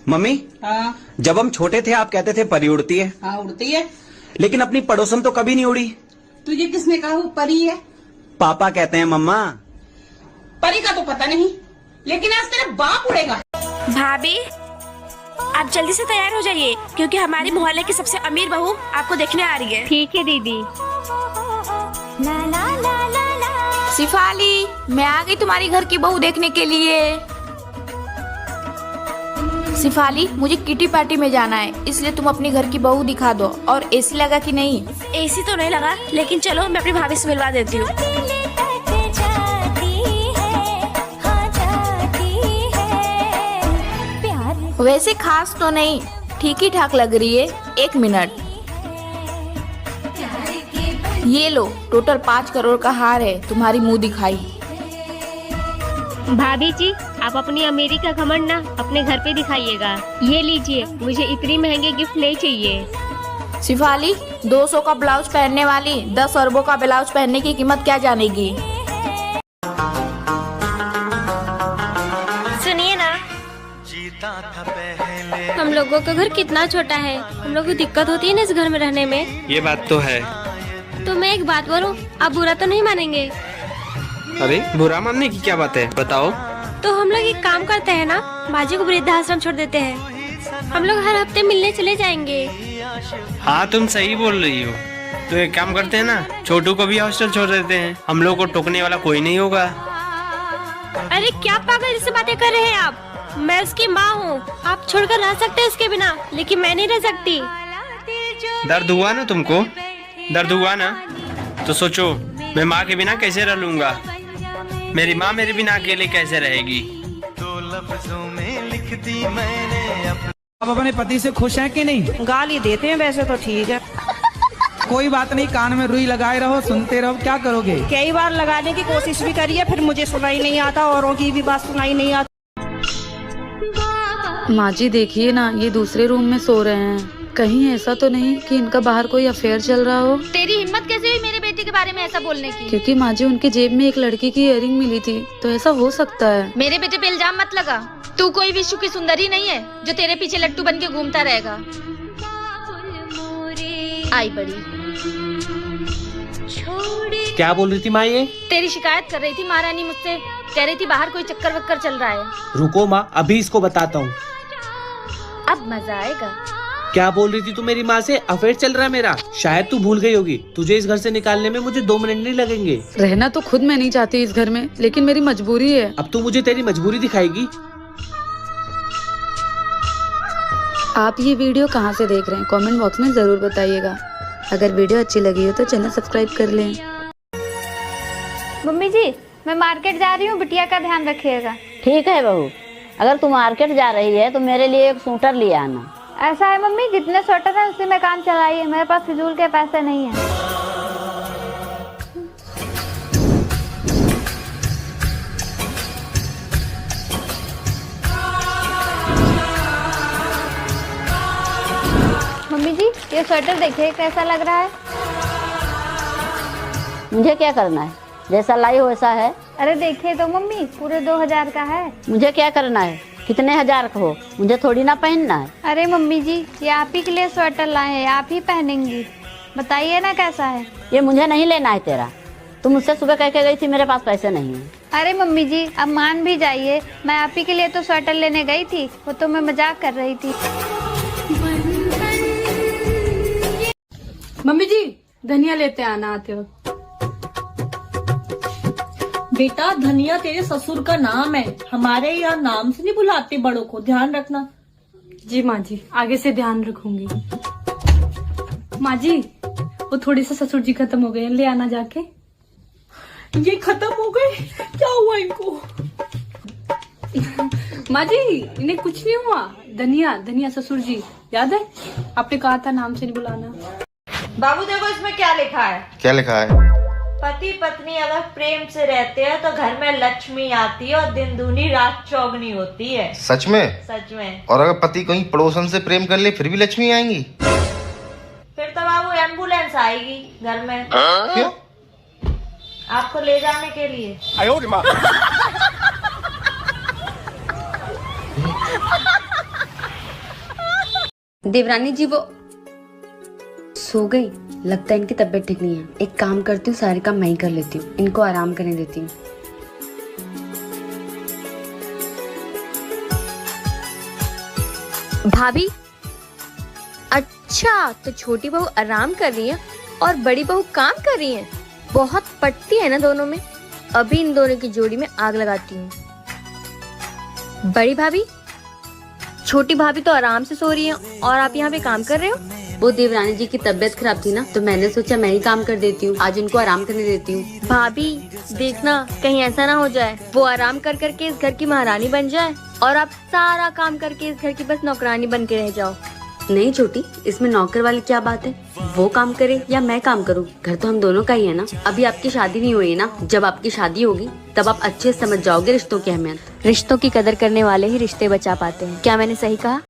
Mummy, हाँ जब हम छोटे थे आप कहते थे परी उड़ती है, हाँ उड़ती है। लेकिन अपनी पड़ोसन तो कभी नहीं उड़ी। तुझे किसने कहा वो परी है? पापा कहते हैं मम्मा। परी का तो पता नहीं, लेकिन आज तेरा बाप उड़ेगा। भाभी, आप जल्दी से तैयार हो जाइए क्योंकि हमारी मोहल्ले की सबसे अमीर बहू आपको देखने आ रही है। ठीक है दीदी। शिफाली, मैं आ गई तुम्हारी घर की बहू देखने के लिए। शिफाली, मुझे किटी पार्टी में जाना है, इसलिए तुम अपनी घर की बहू दिखा दो। और एसी लगा कि नहीं? एसी तो नहीं लगा, लेकिन चलो मैं अपनी भाभी से मिलवा देती हूँ। वैसे खास तो नहीं, ठीक ही ठाक लग रही है। 1 मिनट, ये लो, टोटल 5 करोड़ का हार है, तुम्हारी मुंह दिखाई। भाभी जी, आप अपनी अमीरी का घमंड ना अपने घर पे दिखाइएगा। ये लीजिए, मुझे इतनी महंगे गिफ्ट नहीं चाहिए। शिफाली, 200 का ब्लाउज पहनने वाली 10 अरबों का ब्लाउज पहनने की कीमत क्या जानेगी? सुनिए ना, हम लोगों का घर कितना छोटा है, हम लोगों को दिक्कत होती है ना इस घर में रहने में। ये बात तो है। तो मैं एक बात बोलूं, आप बुरा तो नहीं मानेंगे? अरे बुरा मानने की क्या बात है, बताओ। तो हम लोग एक काम करते हैं ना, बाजी को वृद्धाश्रम छोड़ देते हैं। हम लोग हर हफ्ते मिलने चले जाएंगे। हाँ तुम सही बोल रही हो। तो एक काम करते हैं ना, छोटू को भी हॉस्टल छोड़ देते हैं, हम लोग को टोकने वाला कोई नहीं होगा। अरे क्या पागल जैसी बातें कर रहे हैं आप? मैं उसकी माँ हूँ, आप छोड़कर रह सकते हैं उसके बिना, लेकिन मैं नहीं रह सकती। दर्द हुआ ना तुमको? दर्द हुआ ना? तो सोचो, मैं माँ के बिना कैसे रह लूंगा, मेरी माँ मेरे बिना अकेले कैसे रहेगी। आप अपने पति से खुश हैं कि नहीं? गाली देते हैं वैसे तो ठीक है। कोई बात नहीं, कान में रुई लगाए रहो, सुनते रहो। क्या करोगे? कई बार लगाने की कोशिश भी करी है, फिर मुझे सुनाई नहीं आता, औरों की भी बात सुनाई नहीं आती। माँ जी देखिए ना, ये दूसरे रूम में सो रहे हैं। कहीं ऐसा तो नहीं कि इनका बाहर कोई अफेयर चल रहा हो? तेरी हिम्मत कैसे हुई मेरे बेटे के बारे में ऐसा बोलने की? क्योंकि माँ जी उनकी जेब में एक लड़की की इयररिंग मिली थी, तो ऐसा हो सकता है। मेरे बेटे पे इल्जाम मत लगा। तू कोई विश्व की सुंदरी नहीं है जो तेरे पीछे लट्टू बन के घूमता रहेगा। आई बड़ी। क्या बोल रही थी माँ? ये तेरी शिकायत कर रही थी महारानी मुझसे, कह रही थी बाहर कोई चक्कर वक्कर चल रहा है। रुको माँ, अभी इसको बताता हूँ। अब मजा आएगा। क्या बोल रही थी तू मेरी माँ से? अफेयर चल रहा है मेरा। शायद तू भूल गई होगी, तुझे इस घर से निकालने में मुझे 2 मिनट नहीं लगेंगे। रहना तो खुद मैं नहीं चाहती इस घर में, लेकिन मेरी मजबूरी है। अब तू मुझे तेरी मजबूरी दिखाएगी। आप ये वीडियो कहाँ से देख रहे हैं, कमेंट बॉक्स में जरूर बताइएगा। अगर वीडियो अच्छी लगी हो तो चैनल सब्सक्राइब कर लें। मम्मी जी, मैं मार्केट जा रही हूँ, बिटिया का ध्यान रखिएगा। ठीक है बहू, अगर तुम मार्केट जा रही है तो मेरे लिए एक स्वेटर ले आना। ऐसा है मम्मी, जितने स्वेटर हैं उसी में काम चलाइए, मेरे पास फिजूल के पैसे नहीं हैं। मम्मी जी, ये स्वेटर देखिए कैसा लग रहा है। मुझे क्या करना है? जैसा लाई हो वैसा है। अरे देखिए तो मम्मी, पूरे 2000 का है। मुझे क्या करना है? कितने हजार का हो, मुझे थोड़ी ना पहनना है। अरे मम्मी जी, ये आप ही के लिए स्वेटर लाए हैं, आप ही पहनेंगी, बताइए ना कैसा है। ये मुझे नहीं लेना है तेरा। तुम मुझसे सुबह कह के गई थी मेरे पास पैसे नहीं है। अरे मम्मी जी, अब मान भी जाइए, मैं आप ही के लिए तो स्वेटर लेने गई थी, वो तो मैं मजाक कर रही थी। मम्मी जी, धनिया लेते आना आते हो। बेटा, धनिया तेरे ससुर का नाम है, हमारे यहाँ नाम से नहीं बुलाते बड़ों को, ध्यान रखना। जी माँ जी, आगे से ध्यान रखूंगी। माँ जी, वो थोड़े से ससुर जी खत्म हो गए, ले आना जाके। ये खत्म हो गए? क्या हुआ इनको? माँ जी, इन्हें कुछ नहीं हुआ। धनिया धनिया ससुर जी, याद है आपने कहा था नाम से नहीं बुलाना। बाबू देखो इसमें क्या लिखा है। क्या लिखा है? पति पत्नी अगर प्रेम से रहते हैं तो घर में लक्ष्मी आती है और दिन दूनी रात चौगनी होती है। सच में? सच में। और अगर पति कहीं पड़ोसन से प्रेम कर ले फिर भी लक्ष्मी आएंगी? फिर तो बाबू एम्बुलेंस आएगी घर में। क्यों? आपको ले जाने के लिए। देवरानी जी वो सो गई। लगता है इनकी तबीयत ठीक नहीं है। एक काम करती हूँ, सारे काम मैं ही कर लेती हूँ, इनको आराम करने देती हूँ। भाभी, अच्छा तो छोटी बहू आराम कर रही है और बड़ी बहू काम कर रही है। बहुत पटती है ना दोनों में। अभी इन दोनों की जोड़ी में आग लगाती हूँ। बड़ी भाभी, छोटी भाभी तो आराम से सो रही है और आप यहाँ पे काम कर रहे हो। वो देवरानी जी की तबीयत खराब थी ना, तो मैंने सोचा मैं ही काम कर देती हूँ, आज इनको आराम करने देती हूँ। भाभी देखना कहीं ऐसा ना हो जाए वो आराम कर करके इस घर की महारानी बन जाए और आप सारा काम करके इस घर की बस नौकरानी बन के रह जाओ। नहीं छोटी, इसमें नौकर वाली क्या बात है? वो काम करे या मैं काम करूं, घर तो हम दोनों का ही है ना। अभी आपकी शादी नहीं हुई है ना, जब आपकी शादी होगी तब आप अच्छे से समझ जाओगे रिश्तों की अहमियत। रिश्तों की कदर करने वाले ही रिश्ते बचा पाते हैं। क्या मैंने सही कहा?